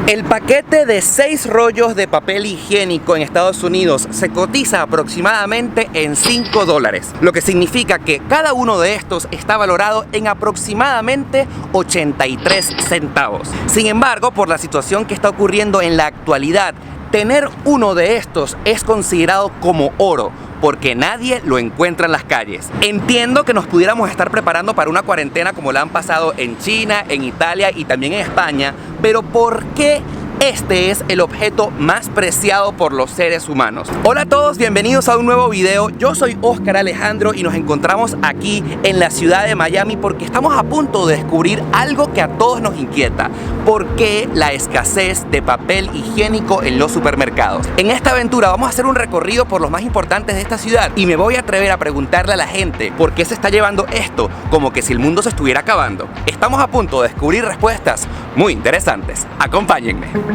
El paquete de 6 rollos de papel higiénico en Estados Unidos se cotiza aproximadamente en $5, lo que significa que cada uno de estos está valorado en aproximadamente 83 centavos. Sin embargo, por la situación que está ocurriendo en la actualidad, tener uno de estos es considerado como oro, porque nadie lo encuentra en las calles. Entiendo que nos pudiéramos estar preparando para una cuarentena como la han pasado en China, en Italia y también en España, pero ¿por qué este es el objeto más preciado por los seres humanos? Hola a todos, bienvenidos a un nuevo video. Yo soy Oscar Alejandro y nos encontramos aquí en la ciudad de Miami porque estamos a punto de descubrir algo que a todos nos inquieta: ¿por qué la escasez de papel higiénico en los supermercados? En esta aventura vamos a hacer un recorrido por los más importantes de esta ciudad y me voy a atrever a preguntarle a la gente por qué se está llevando esto como que si el mundo se estuviera acabando. Estamos a punto de descubrir respuestas muy interesantes. Acompáñenme.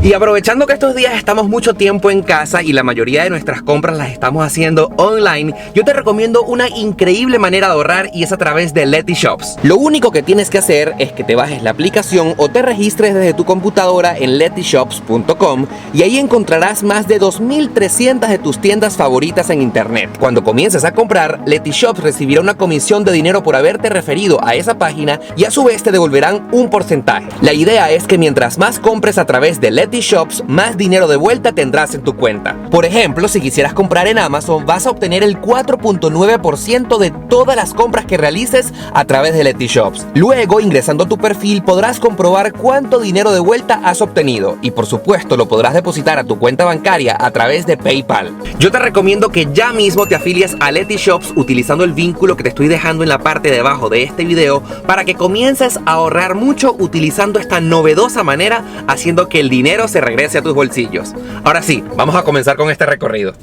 Y aprovechando que estos días estamos mucho tiempo en casa y la mayoría de nuestras compras las estamos haciendo online, yo te recomiendo una increíble manera de ahorrar y es a través de Letyshops. Lo único que tienes que hacer es que te bajes la aplicación o te registres desde tu computadora en letyshops.com y ahí encontrarás más de 2.300 de tus tiendas favoritas en internet. Cuando comiences a comprar, Letyshops recibirá una comisión de dinero por haberte referido a esa página y a su vez te devolverán un porcentaje. La idea es que mientras más compres a través de Letyshops, más dinero de vuelta tendrás en tu cuenta. Por ejemplo, si quisieras comprar en Amazon, vas a obtener el 4.9% de todas las compras que realices a través de Letyshops. Luego, ingresando a tu perfil, podrás comprobar cuánto dinero de vuelta has obtenido y por supuesto lo podrás depositar a tu cuenta bancaria a través de PayPal. Yo te recomiendo que ya mismo te afilies a Letyshops utilizando el vínculo que te estoy dejando en la parte de abajo de este video para que comiences a ahorrar mucho utilizando esta novedosa manera, haciendo que el dinero se regrese a tus bolsillos. Ahora sí, vamos a comenzar con este recorrido.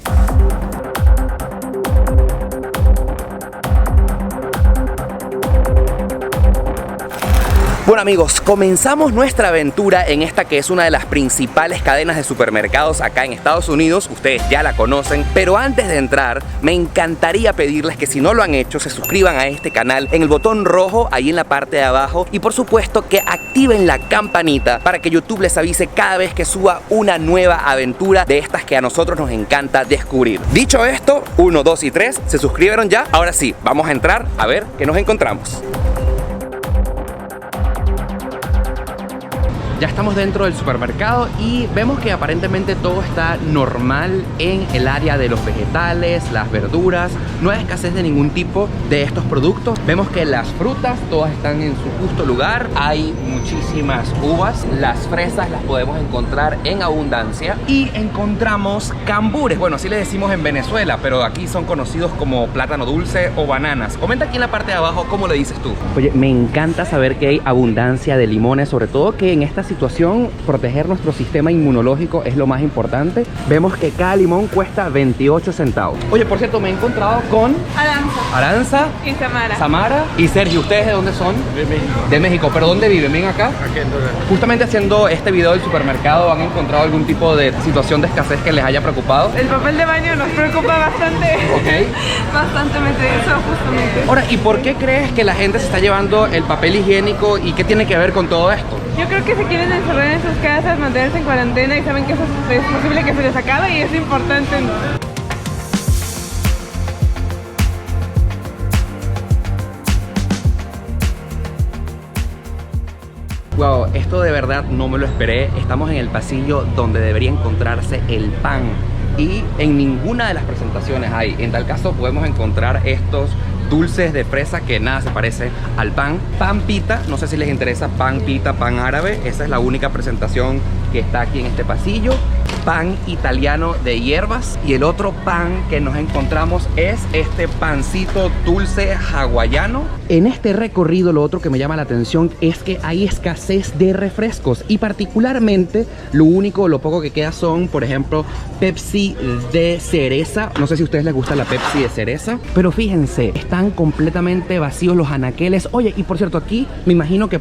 Bueno amigos, comenzamos nuestra aventura en esta que es una de las principales cadenas de supermercados acá en Estados Unidos. Ustedes ya la conocen, pero antes de entrar me encantaría pedirles que si no lo han hecho se suscriban a este canal en el botón rojo ahí en la parte de abajo y por supuesto que activen la campanita para que YouTube les avise cada vez que suba una nueva aventura de estas que a nosotros nos encanta descubrir. Dicho esto, 1, 2 y 3, ¿se suscribieron ya? Ahora sí, vamos a entrar a ver qué nos encontramos. Ya estamos dentro del supermercado y vemos que aparentemente todo está normal en el área de los vegetales, las verduras. No hay escasez de ningún tipo de estos productos. Vemos que las frutas todas están en su justo lugar. Hay muchísimas uvas. Las fresas las podemos encontrar en abundancia. Y encontramos cambures. Bueno, así le decimos en Venezuela, pero aquí son conocidos como plátano dulce o bananas. Comenta aquí en la parte de abajo cómo le dices tú. Oye, me encanta saber que hay abundancia de limones, sobre todo que en esta situación proteger nuestro sistema inmunológico es lo más importante. Vemos que cada limón cuesta 28 centavos. Oye, por cierto, me he encontrado con Aranza y Samara y Sergio. ¿Ustedes de dónde son? De México. De México. ¿Pero dónde viven? ¿Ven acá? Aquí en Doral. Justamente haciendo este video del supermercado, ¿han encontrado algún tipo de situación de escasez que les haya preocupado? El papel de baño nos preocupa bastante. Ok. Bastante eso, justamente. Ahora, ¿y por qué crees que la gente se está llevando el papel higiénico y qué tiene que ver con todo esto? Yo creo que se quieren encerrar en sus casas, mantenerse en cuarentena y saben que eso es posible que se les acabe y es importante. Wow, esto de verdad no me lo esperé. Estamos en el pasillo donde debería encontrarse el pan y en ninguna de las presentaciones hay. En tal caso podemos encontrar estos dulces de fresa que nada se parece al pan. Pan pita, no sé si les interesa pan pita, pan árabe. Esa es la única presentación que está aquí en este pasillo. pan italiano de hierbas. Y el otro pan que nos encontramos es este pancito dulce hawaiano. En este recorrido lo otro que me llama la atención es que hay escasez de refrescos y particularmente lo poco que queda son, por ejemplo, Pepsi de cereza. No sé si a ustedes les gusta la Pepsi de cereza, pero fíjense, están completamente vacíos los anaqueles. Oye, y por cierto, aquí me imagino que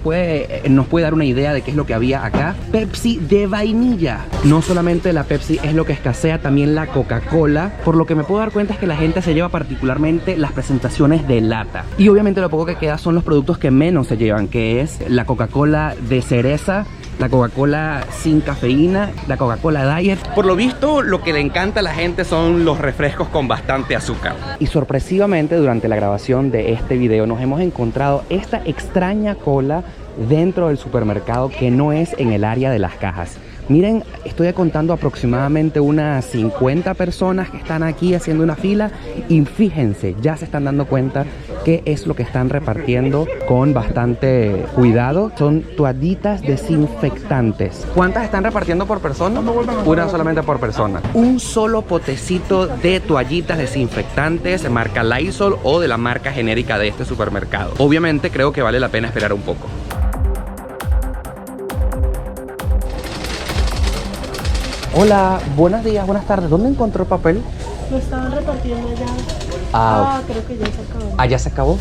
nos puede dar una idea de qué es lo que había acá. Pepsi de vainilla. No solamente la Pepsi es lo que escasea, también la Coca-Cola. Por lo que me puedo dar cuenta es que la gente se lleva particularmente las presentaciones de lata. Y obviamente lo poco que queda son los productos que menos se llevan, que es la Coca-Cola de cereza, la Coca-Cola sin cafeína, la Coca-Cola Diet. Por lo visto, lo que le encanta a la gente son los refrescos con bastante azúcar. Y sorpresivamente, durante la grabación de este video, nos hemos encontrado esta extraña cola dentro del supermercado que no es en el área de las cajas. Miren, estoy contando aproximadamente unas 50 personas que están aquí haciendo una fila y fíjense, ya se están dando cuenta qué es lo que están repartiendo con bastante cuidado. Son toallitas desinfectantes. ¿Cuántas están repartiendo por persona? Una solamente por persona. Un solo potecito de toallitas desinfectantes de marca Lysol o de la marca genérica de este supermercado. Obviamente creo que vale la pena esperar un poco. Hola, buenos días, buenas tardes. ¿Dónde encontró el papel? Lo estaban repartiendo ya. Creo que ya se acabó. ¿Ah, ya se acabó?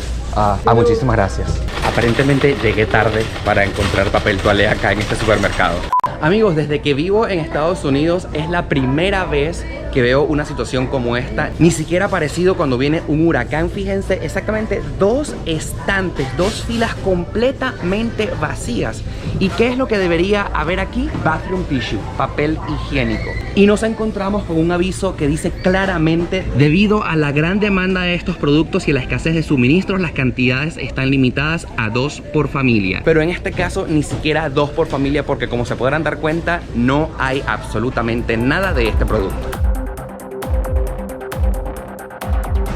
Muchísimas gracias. Aparentemente llegué tarde para encontrar papel toalé acá en este supermercado. Amigos, desde que vivo en Estados Unidos es la primera vez que veo una situación como esta. Ni siquiera parecido cuando viene un huracán. Fíjense, exactamente 2 estantes, 2 filas completamente vacías. ¿Y qué es lo que debería haber aquí? Bathroom tissue, papel higiénico. Y nos encontramos con un aviso que dice claramente: debido a la gran demanda de estos productos y la escasez de suministros, las cantidades están limitadas a 2 por familia. Pero en este caso ni siquiera 2 por familia, porque como se podrán dar cuenta, no hay absolutamente nada de este producto.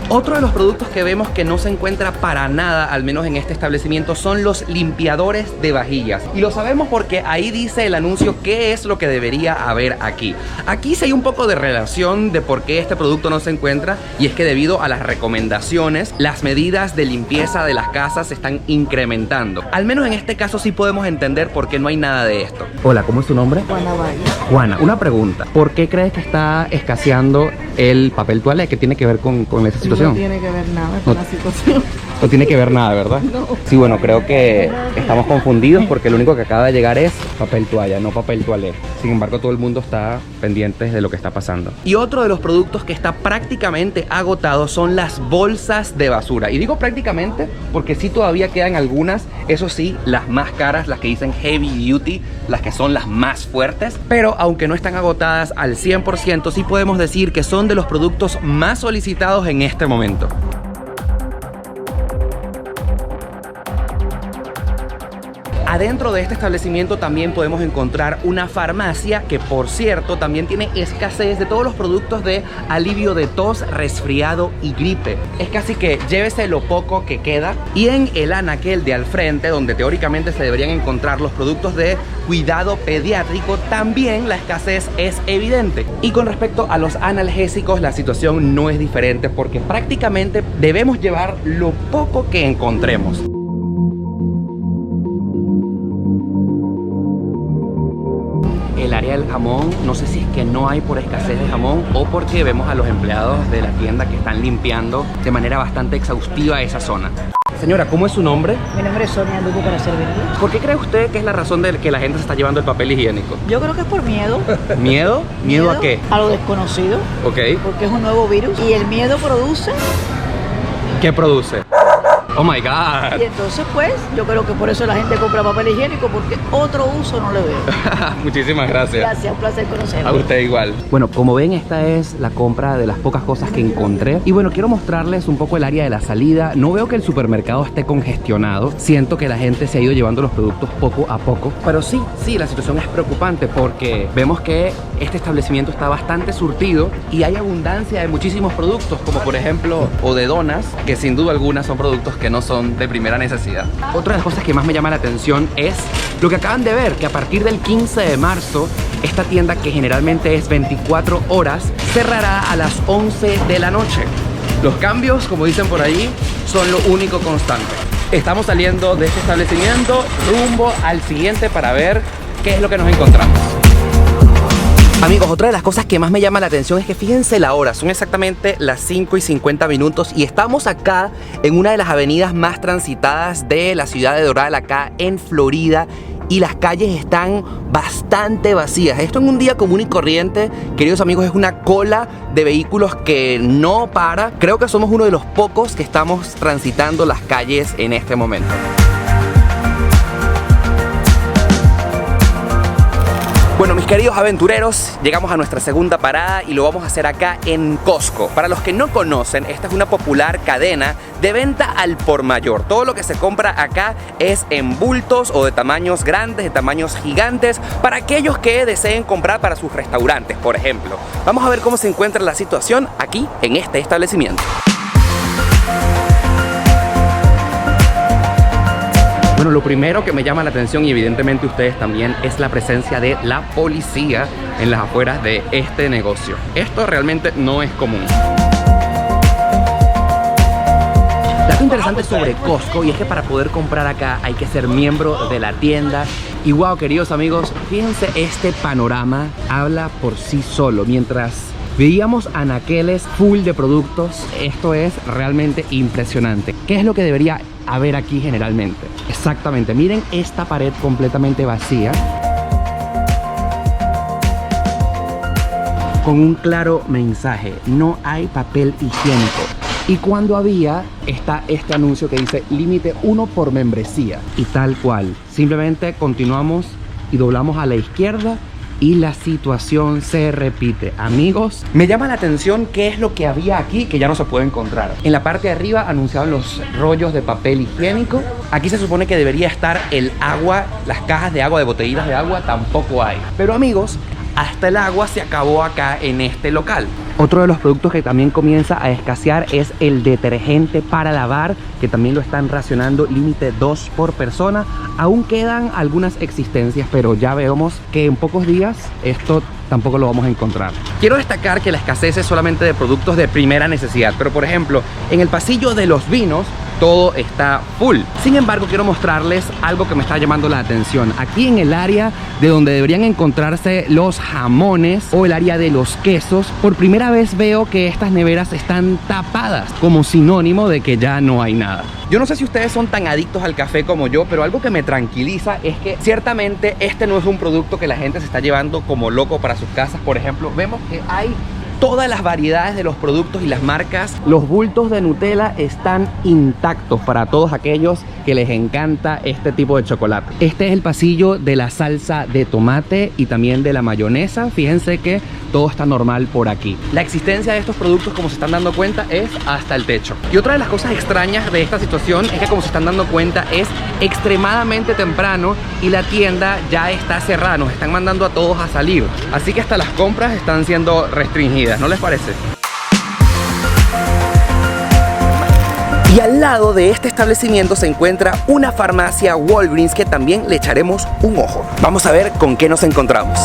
Otro de los productos que vemos que no se encuentra para nada, al menos en este establecimiento, son los limpiadores de vajillas. Y lo sabemos porque ahí dice el anuncio qué es lo que debería haber aquí. Aquí sí hay un poco de relación de por qué este producto no se encuentra, y es que debido a las recomendaciones, las medidas de limpieza de las casas se están incrementando. Al menos en este caso sí podemos entender por qué no hay nada de esto. Hola, ¿cómo es tu nombre? Juana Valle. Juana, una pregunta. ¿Por qué crees que está escaseando el papel toalé? ¿Qué tiene que ver con esta situación? No tiene que ver nada con la situación. No tiene que ver nada, ¿verdad? No. Sí, bueno, creo que estamos confundidos porque lo único que acaba de llegar es papel toalla, no papel toalé. Sin embargo, todo el mundo está pendiente de lo que está pasando. Y otro de los productos que está prácticamente agotado son las bolsas de basura. Y digo prácticamente porque sí todavía quedan algunas, eso sí, las más caras, las que dicen heavy duty, las que son las más fuertes. Pero aunque no están agotadas al 100%, sí podemos decir que son de los productos más solicitados en este momento. Adentro de este establecimiento también podemos encontrar una farmacia que, por cierto, también tiene escasez de todos los productos de alivio de tos, resfriado y gripe. Es casi que llévese lo poco que queda. Y en el anaquel de al frente, donde teóricamente se deberían encontrar los productos de cuidado pediátrico, también la escasez es evidente. Y con respecto a los analgésicos, la situación no es diferente, porque prácticamente debemos llevar lo poco que encontremos. El área del jamón, no sé si es que no hay por escasez de jamón o porque vemos a los empleados de la tienda que están limpiando de manera bastante exhaustiva esa zona. Señora, ¿cómo es su nombre? Mi nombre es Sonia Lugo, para servirle. ¿Por qué cree usted que es la razón de que la gente se está llevando el papel higiénico? Yo creo que es por miedo. ¿Miedo? ¿Miedo a qué? A lo desconocido. Ok. Porque es un nuevo virus y el miedo produce. ¿Qué produce? Oh my God. Y entonces pues yo creo que por eso la gente compra papel higiénico, porque otro uso no le veo. Muchísimas gracias. Gracias, un placer conocerlo. A usted igual. Bueno, como ven, esta es la compra de las pocas cosas que encontré. Y bueno, quiero mostrarles un poco el área de la salida. No veo que el supermercado esté congestionado. Siento que la gente se ha ido llevando los productos poco a poco. Pero sí, la situación es preocupante porque vemos que este establecimiento está bastante surtido y hay abundancia de muchísimos productos, como por ejemplo, o de donas, que sin duda alguna son productos que no son de primera necesidad. Otra de las cosas que más me llama la atención es lo que acaban de ver, que a partir del 15 de marzo esta tienda, que generalmente es 24 horas, cerrará a las 11 de la noche. Los cambios, como dicen por ahí, son lo único constante. Estamos saliendo de este establecimiento rumbo al siguiente para ver qué es lo que nos encontramos. Amigos, otra de las cosas que más me llama la atención es que fíjense la hora, son exactamente las 5:50 y estamos acá en una de las avenidas más transitadas de la ciudad de Doral, acá en Florida, y las calles están bastante vacías. Esto en un día común y corriente, queridos amigos, es una cola de vehículos que no para. Creo que somos uno de los pocos que estamos transitando las calles en este momento. Bueno, mis queridos aventureros, llegamos a nuestra segunda parada y lo vamos a hacer acá en Costco. Para los que no conocen, esta es una popular cadena de venta al por mayor. Todo lo que se compra acá es en bultos o de tamaños grandes, de tamaños gigantes, para aquellos que deseen comprar para sus restaurantes, por ejemplo. Vamos a ver cómo se encuentra la situación aquí en este establecimiento. Bueno, lo primero que me llama la atención, y evidentemente ustedes también, es la presencia de la policía en las afueras de este negocio. Esto realmente no es común. Dato interesante sobre Costco, y es que para poder comprar acá hay que ser miembro de la tienda. Y wow, queridos amigos, fíjense, este panorama habla por sí solo. Mientras veíamos anaqueles full de productos, esto es realmente impresionante. ¿Qué es lo que debería haber aquí generalmente? Exactamente, miren esta pared completamente vacía, con un claro mensaje: no hay papel higiénico. Y cuando había, está este anuncio que dice límite 1 por membresía. Y tal cual, simplemente continuamos y doblamos a la izquierda y la situación se repite. Amigos, me llama la atención qué es lo que había aquí que ya no se puede encontrar. En la parte de arriba anunciaban los rollos de papel higiénico. Aquí se supone que debería estar el agua, las cajas de agua, de botellitas de agua, tampoco hay. Pero amigos, hasta el agua se acabó acá en este local. Otro de los productos que también comienza a escasear es el detergente para lavar, que también lo están racionando, límite 2 por persona. Aún quedan algunas existencias, pero ya vemos que en pocos días esto tampoco lo vamos a encontrar. Quiero destacar que la escasez es solamente de productos de primera necesidad, pero por ejemplo, en el pasillo de los vinos todo está full. Sin embargo, quiero mostrarles algo que me está llamando la atención. Aquí en el área de donde deberían encontrarse los jamones o el área de los quesos, por primera vez veo que estas neveras están tapadas, como sinónimo de que ya no hay nada. Yo no sé si ustedes son tan adictos al café como yo, pero algo que me tranquiliza es que ciertamente este no es un producto que la gente se está llevando como loco para sus casas. Por ejemplo, vemos que hay todas las variedades de los productos y las marcas. Los bultos de Nutella están intactos para todos aquellos que les encanta este tipo de chocolate. Este es el pasillo de la salsa de tomate y también de la mayonesa. Fíjense que todo está normal por aquí. La existencia de estos productos, como se están dando cuenta, es hasta el techo. Y otra de las cosas extrañas de esta situación es que, como se están dando cuenta, es extremadamente temprano y la tienda ya está cerrada. Nos están mandando a todos a salir. Así que hasta las compras están siendo restringidas. ¿No les parece? Y al lado de este establecimiento se encuentra una farmacia Walgreens, que también le echaremos un ojo. Vamos a ver con qué nos encontramos.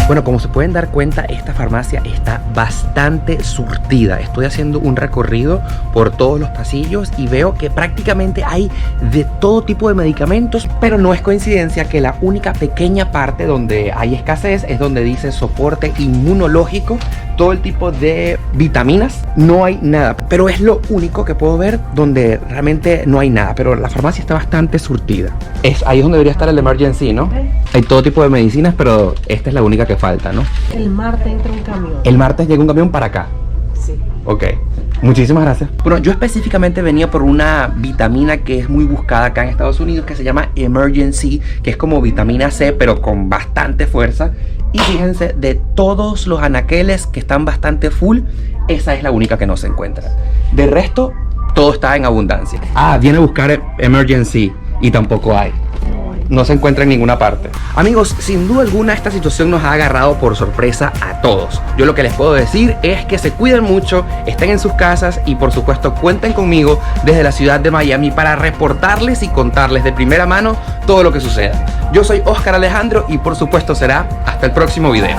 Bueno, como se pueden dar cuenta, esta farmacia está bastante surtida. Estoy haciendo un recorrido por todos los pasillos y veo que prácticamente hay de todo tipo de medicamentos, pero no es coincidencia que la única pequeña parte donde hay escasez es donde dice soporte inmunológico. Todo el tipo de vitaminas, no hay nada, pero es lo único que puedo ver donde realmente no hay nada. Pero la farmacia está bastante surtida. Ahí es donde debería estar el emergency, ¿no? Hay todo tipo de medicinas, pero esta es la única que falta, ¿no? El martes entra un camión. El martes llega un camión para acá. Sí. Ok, muchísimas gracias. Bueno, yo específicamente venía por una vitamina que es muy buscada acá en Estados Unidos, que se llama Emergency, que es como vitamina C, pero con bastante fuerza. Y fíjense, de todos los anaqueles que están bastante full, esa es la única que no se encuentra. De resto, todo está en abundancia. Ah, viene a buscar Emergency y tampoco hay. no se encuentra en ninguna parte. Amigos, sin duda alguna esta situación nos ha agarrado por sorpresa a todos. Yo lo que les puedo decir es que se cuiden mucho, estén en sus casas y por supuesto cuenten conmigo desde la ciudad de Miami para reportarles y contarles de primera mano todo lo que suceda. Yo soy Oscar Alejandro y por supuesto será hasta el próximo video.